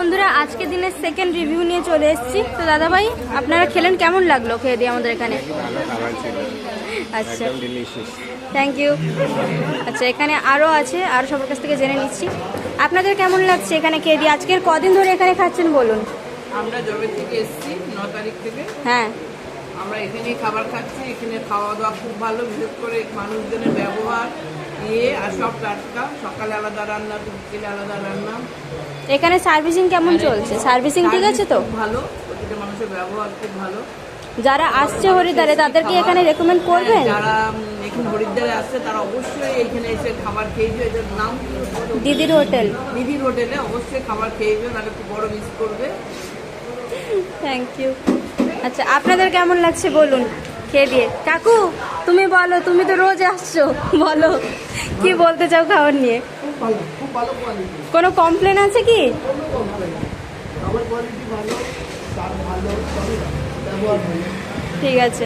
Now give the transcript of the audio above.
বন্ধুরা আজকে দিনের সেকেন্ড রিভিউ নিয়ে চলে এসেছি। তো দাদা ভাই আপনারা খেলেন, কেমন লাগলো খেয়ে দিয়ে আমাদের এখানে? আচ্ছা, থ্যাংক ইউ। আচ্ছা, এখানে আরও আছে, আরও সবার কাছ থেকে জেনে নিচ্ছি আপনাদের কেমন লাগছে এখানে খেয়ে দিয়ে। আজকের কদিন ধরে এখানে খাচ্ছেন বলুন? আমরা জবে থেকে এসেছি 9 তারিখ থেকে। হ্যাঁ, আমরা এখানেই খাবার খাচ্ছি। এখানে খাওয়া দাওয়া খুব ভালো, বিশেষ করে মানুষজনের ব্যবহার আর সব টাটকা। সকালে আলাদা রান্না, বিকেলে আলাদা রান্না। এখানে সার্ভিসিং কেমন চলছে? সার্ভিসিং ঠিক আছে তো? ভালো, প্রতিটা মানুষের ব্যবহার খুব ভালো। যারা আসছে হরিদ্বারে তাদেরকে এখানে রেকমেন্ড করবেন? যারা এখানে হরিদ্বারে আসছে তারা অবশ্যই এখানে এসে খাবার খেয়ে যাবে। এটার নাম দিদির হোটেল। দিদির হোটেলে অবশ্যই খাবার খেয়ে যাবে, নাহলে খুব বড় মিস করবে। Thank you. আচ্ছা, আপনাদের কেমন লাগছে বলুন খেয়ে দিয়ে? কাকু তুমি বলো, তুমি তো রোজ আসছো, বলো কি বলতে চাও খাবার নিয়ে? কোনো কমপ্লেন আছে কি? ঠিক আছে।